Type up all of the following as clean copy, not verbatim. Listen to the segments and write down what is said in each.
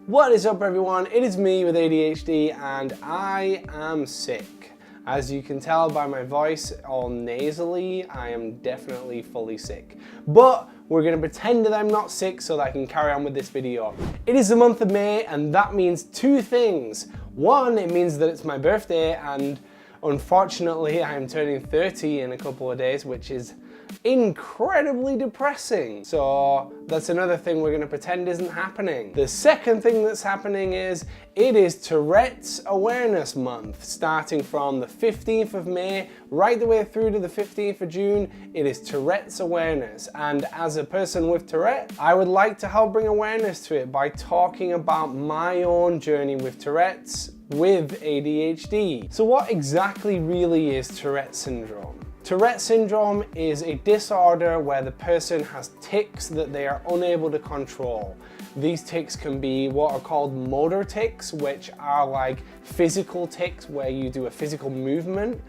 What is up everyone? It is me with ADHD and I am sick. As you can tell by my voice all nasally, I am definitely fully sick. But we're gonna pretend that I'm not sick so that I can carry on with this video. It is the month of May and that means two things. One, it means that it's my birthday and unfortunately I am turning 30 in a couple of days, which is incredibly depressing. So that's another thing we're gonna pretend isn't happening. The second thing that's happening is it is Tourette's Awareness Month, starting from the 15th of May right the way through to the 15th of June. It is Tourette's Awareness, and as a person with Tourette, I would like to help bring awareness to it by talking about my own journey with Tourette's with ADHD. So what exactly really is Tourette syndrome? Tourette syndrome is a disorder where the person has tics that they are unable to control. These tics can be what are called motor tics, which are like physical tics where you do a physical movement,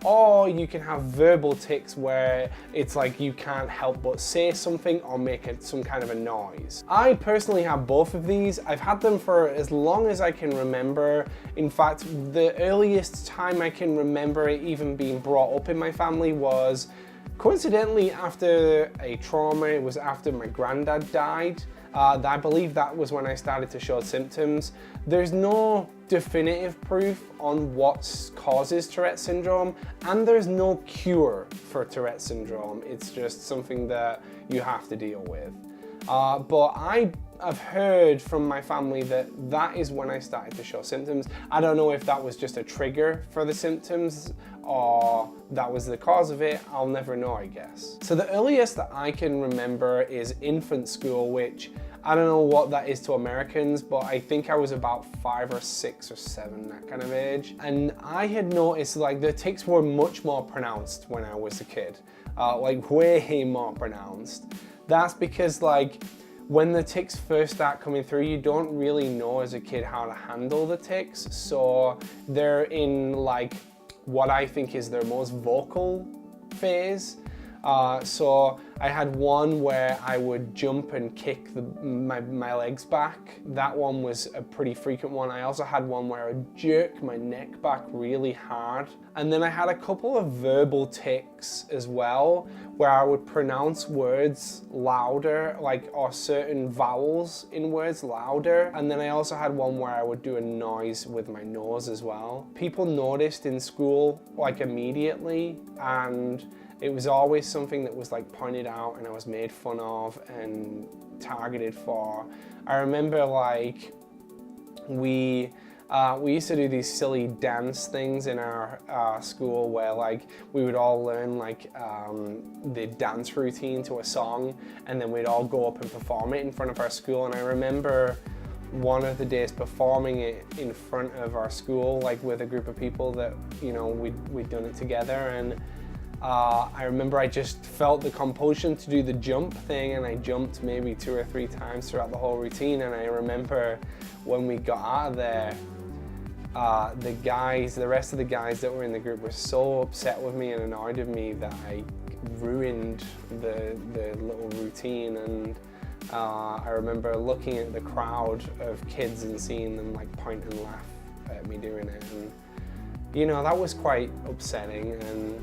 or you can have verbal tics where it's like you can't help but say something or make some kind of a noise. I personally have both of these. I've had them for as long as I can remember. In fact, the earliest time I can remember it even being brought up in my family was coincidentally after a trauma. It was after my granddad died. I believe that was when I started to show symptoms. There's no definitive proof on what causes Tourette syndrome, and there's no cure for Tourette syndrome. It's just something that you have to deal with. But I've heard from my family that that is when I started to show symptoms. I don't know if that was just a trigger for the symptoms or that was the cause of it. I'll never know, I guess. So the earliest that I can remember is infant school, which I don't know what that is to Americans, but I think I was about 5 or 6 or 7, that kind of age. And I had noticed like the tics were much more pronounced when I was a kid, like way more pronounced. That's because like when the tics first start coming through, you don't really know as a kid how to handle the tics. So they're in like what I think is their most vocal phase. So I had one where I would jump and kick my legs back. That one was a pretty frequent one. I also had one where I would jerk my neck back really hard. And then I had a couple of verbal tics as well, where I would pronounce words louder, or certain vowels in words louder. And then I also had one where I would do a noise with my nose as well. People noticed in school immediately, and it was always something that was pointed out and I was made fun of and targeted for. I remember we used to do these silly dance things in our school where we would all learn the dance routine to a song, and then we'd all go up and perform it in front of our school. And I remember one of the days performing it in front of our school, with a group of people that, we'd done it together. And I remember I just felt the compulsion to do the jump thing, and I jumped maybe 2 or 3 times throughout the whole routine. And I remember when we got out of there, the rest of the guys that were in the group were so upset with me and annoyed with me that I ruined the little routine. And I remember looking at the crowd of kids and seeing them point and laugh at me doing it. And that was quite upsetting. And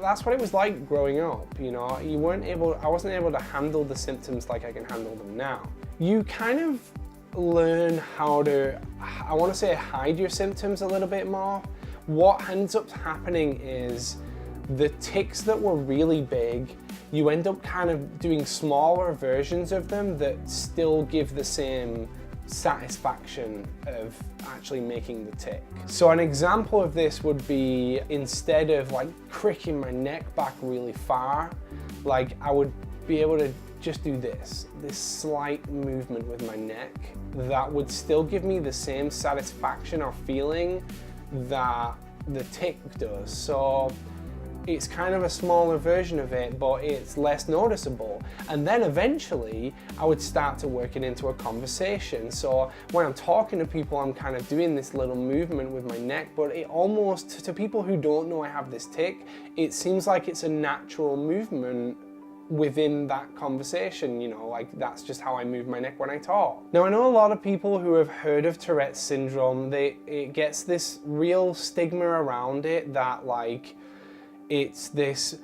that's what it was like growing up. I wasn't able to handle the symptoms like I can handle them now. You kind of learn how to, I want to say, hide your symptoms a little bit more. What ends up happening is the tics that were really big, you end up kind of doing smaller versions of them that still give the same satisfaction of actually making the tic. So an example of this would be, instead of cricking my neck back really far, I would be able to just do this slight movement with my neck that would still give me the same satisfaction or feeling that the tic does. So it's kind of a smaller version of it, but it's less noticeable. And then eventually I would start to work it into a conversation. So when I'm talking to people, I'm kind of doing this little movement with my neck, but it almost, to people who don't know I have this tic, it seems like it's a natural movement within that conversation, you know, like that's just how I move my neck when I talk. Now, I know a lot of people who have heard of Tourette's syndrome, it gets this real stigma around it that like it's this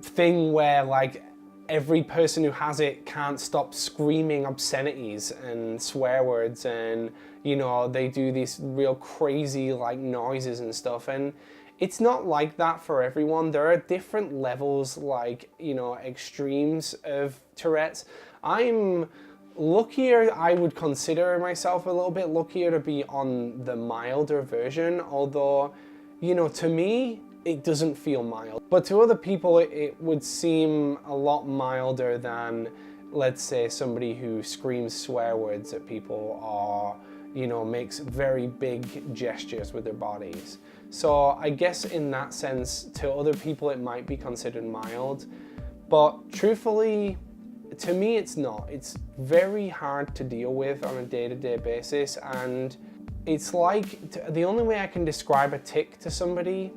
thing where like every person who has it can't stop screaming obscenities and swear words, and you know, they do these real crazy like noises and stuff, and it's not like that for everyone. There are different levels, like, you know, extremes of Tourette's. I'm luckier, I would consider myself a little bit luckier to be on the milder version, although, you know, to me, it doesn't feel mild. But to other people, it would seem a lot milder than, let's say, somebody who screams swear words at people or, you know, makes very big gestures with their bodies. So I guess in that sense, to other people, it might be considered mild, but truthfully, to me, it's not. It's very hard to deal with on a day-to-day basis, and it's like, the only way I can describe a tic to somebody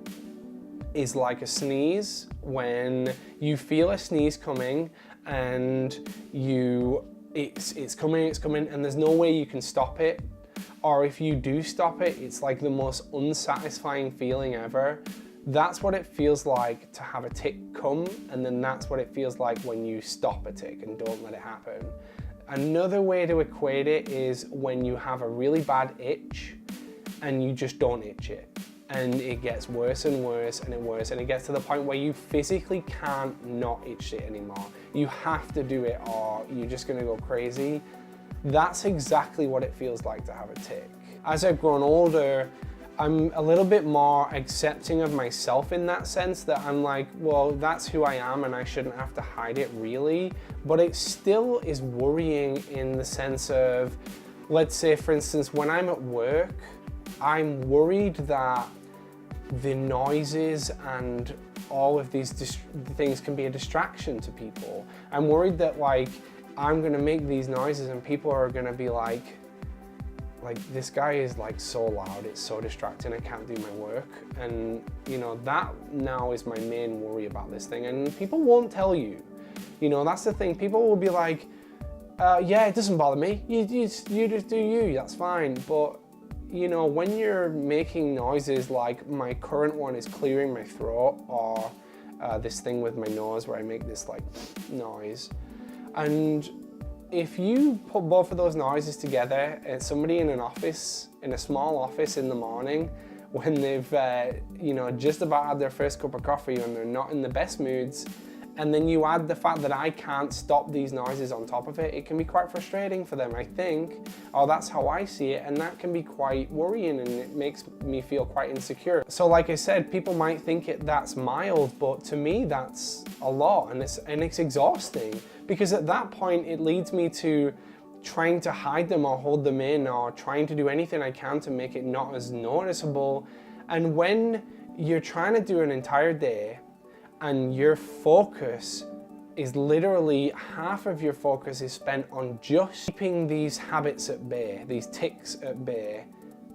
is like a sneeze. When you feel a sneeze coming and it's coming and there's no way you can stop it. Or if you do stop it, it's like the most unsatisfying feeling ever. That's what it feels like to have a tic come, and then that's what it feels like when you stop a tic and don't let it happen. Another way to equate it is when you have a really bad itch and you just don't itch it. And it gets worse and worse and worse, and it gets to the point where you physically can't not itch it anymore. You have to do it or you're just gonna go crazy. That's exactly what it feels like to have a tic. As I've grown older, I'm a little bit more accepting of myself in that sense, that I'm like, well, that's who I am and I shouldn't have to hide it really. But it still is worrying in the sense of, let's say for instance, when I'm at work, I'm worried that the noises and all of these things can be a distraction to people. I'm worried that like, I'm gonna make these noises and people are gonna be like this guy is like so loud, it's so distracting, I can't do my work. And you know, that now is my main worry about this thing, and people won't tell you. You know, that's the thing, people will be like, yeah, it doesn't bother me, you just do you, that's fine. But you know, when you're making noises like my current one is clearing my throat, or this thing with my nose where I make this like noise, and if you put both of those noises together, somebody in an office, in a small office in the morning, when they've you know, just about had their first cup of coffee and they're not in the best moods, and then you add the fact that I can't stop these noises on top of it, it can be quite frustrating for them, I think. Or that's how I see it, and that can be quite worrying, and it makes me feel quite insecure. So like I said, people might think that's mild, but to me that's a lot, and it's exhausting, because at that point it leads me to trying to hide them or hold them in, or trying to do anything I can to make it not as noticeable. And when you're trying to do an entire day and your focus is literally, half of your focus is spent on just keeping these habits at bay, these tics at bay,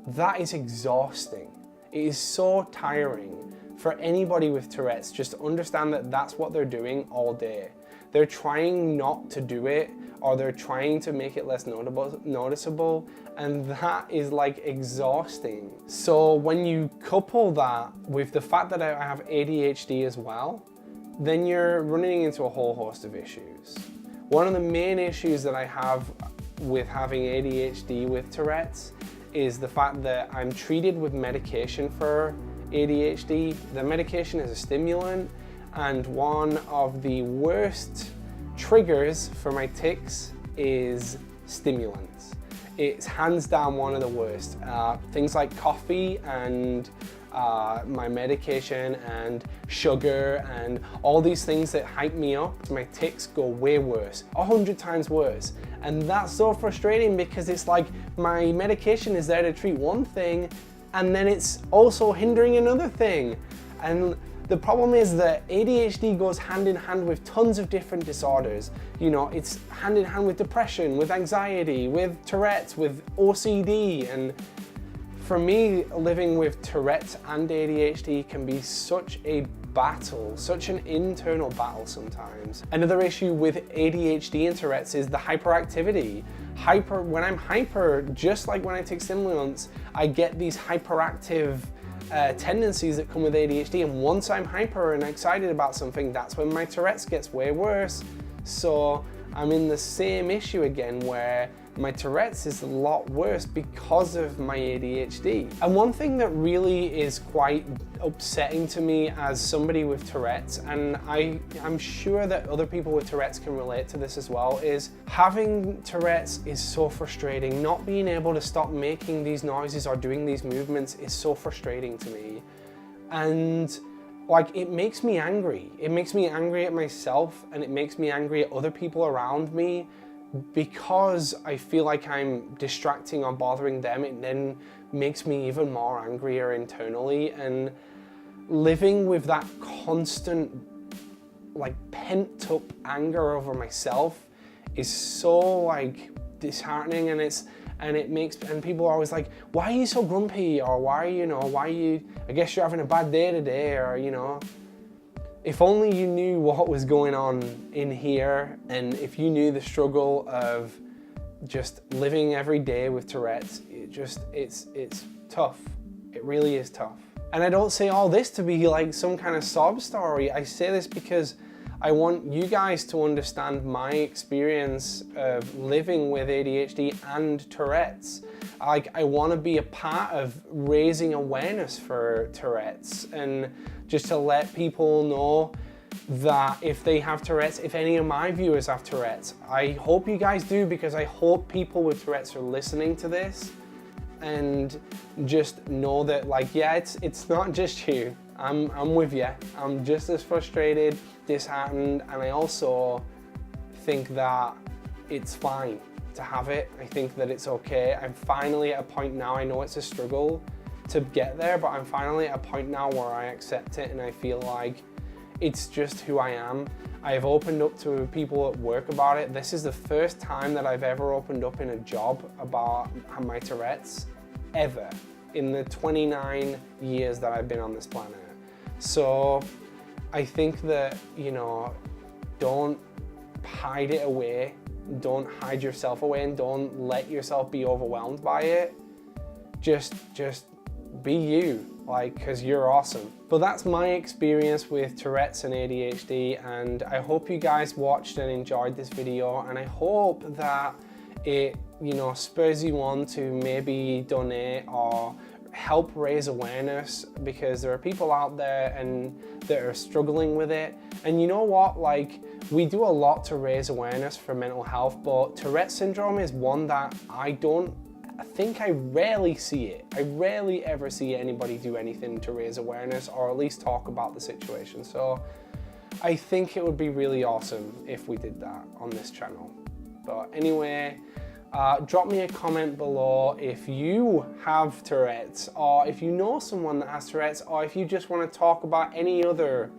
that is exhausting. It is so tiring for anybody with Tourette's. Just understand that that's what they're doing all day. They're trying not to do it, or they're trying to make it less noticeable, and that is like exhausting. So when you couple that with the fact that I have ADHD as well, then you're running into a whole host of issues. One of the main issues that I have with having ADHD with Tourette's is the fact that I'm treated with medication for ADHD. The medication is a stimulant, and one of the worst triggers for my tics is stimulants. It's hands down one of the worst. Things like coffee and my medication and sugar and all these things that hype me up, my tics go way worse, 100 times worse. And that's so frustrating, because it's like my medication is there to treat one thing and then it's also hindering another thing. And the problem is that ADHD goes hand in hand with tons of different disorders. You know, it's hand in hand with depression, with anxiety, with Tourette's, with OCD. And for me, living with Tourette's and ADHD can be such a battle, such an internal battle sometimes. Another issue with ADHD and Tourette's is the hyperactivity. When I'm hyper, just like when I take stimulants, I get these hyperactive tendencies that come with ADHD, and once I'm hyper and excited about something, that's when my Tourette's gets way worse. So I'm in the same issue again, where my Tourette's is a lot worse because of my ADHD. And one thing that really is quite upsetting to me as somebody with Tourette's, and I'm sure that other people with Tourette's can relate to this as well, is having Tourette's is so frustrating. Not being able to stop making these noises or doing these movements is so frustrating to me. And like, it makes me angry. It makes me angry at myself, and it makes me angry at other people around me, because I feel like I'm distracting or bothering them. It then makes me even more angrier internally, and living with that constant, like, pent up anger over myself is so, like, disheartening. And people are always like, why are you so grumpy? Or I guess you're having a bad day today, or, if only you knew what was going on in here, and if you knew the struggle of just living every day with Tourette's, it's tough. It really is tough. And I don't say all this to be like some kind of sob story. I say this because I want you guys to understand my experience of living with ADHD and Tourette's. I want to be a part of raising awareness for Tourette's, and just to let people know that if they have Tourette's, if any of my viewers have Tourette's, I hope you guys do, because I hope people with Tourette's are listening to this and just know that, like, yeah, it's not just you. I'm with you. I'm just as frustrated, disheartened, and I also think that it's fine to have it. I think that it's okay. I'm finally at a point now, I know it's a struggle to get there, but I'm finally at a point now where I accept it, and I feel like it's just who I am. I've opened up to people at work about it. This is the first time that I've ever opened up in a job about my Tourette's, ever, in the 29 years that I've been on this planet. So I think that, don't hide it away. Don't hide yourself away, and don't let yourself be overwhelmed by it. Just be you, because you're awesome. But that's my experience with Tourette's and ADHD, and I hope you guys watched and enjoyed this video, and I hope that it, spurs you on to maybe donate or help raise awareness, because there are people out there and that are struggling with it. And you know what, we do a lot to raise awareness for mental health, but Tourette's syndrome is one that I rarely see it. I rarely ever see anybody do anything to raise awareness, or at least talk about the situation. So I think it would be really awesome if we did that on this channel. But anyway, drop me a comment below if you have Tourette's, or if you know someone that has Tourette's, or if you just want to talk about any other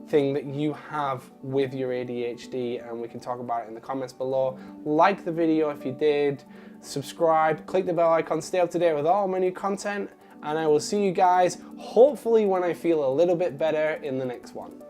thing that you have with your ADHD, and we can talk about it in the comments below. Like the video if you did, subscribe, click the bell icon, stay up to date with all my new content, and I will see you guys hopefully when I feel a little bit better in the next one.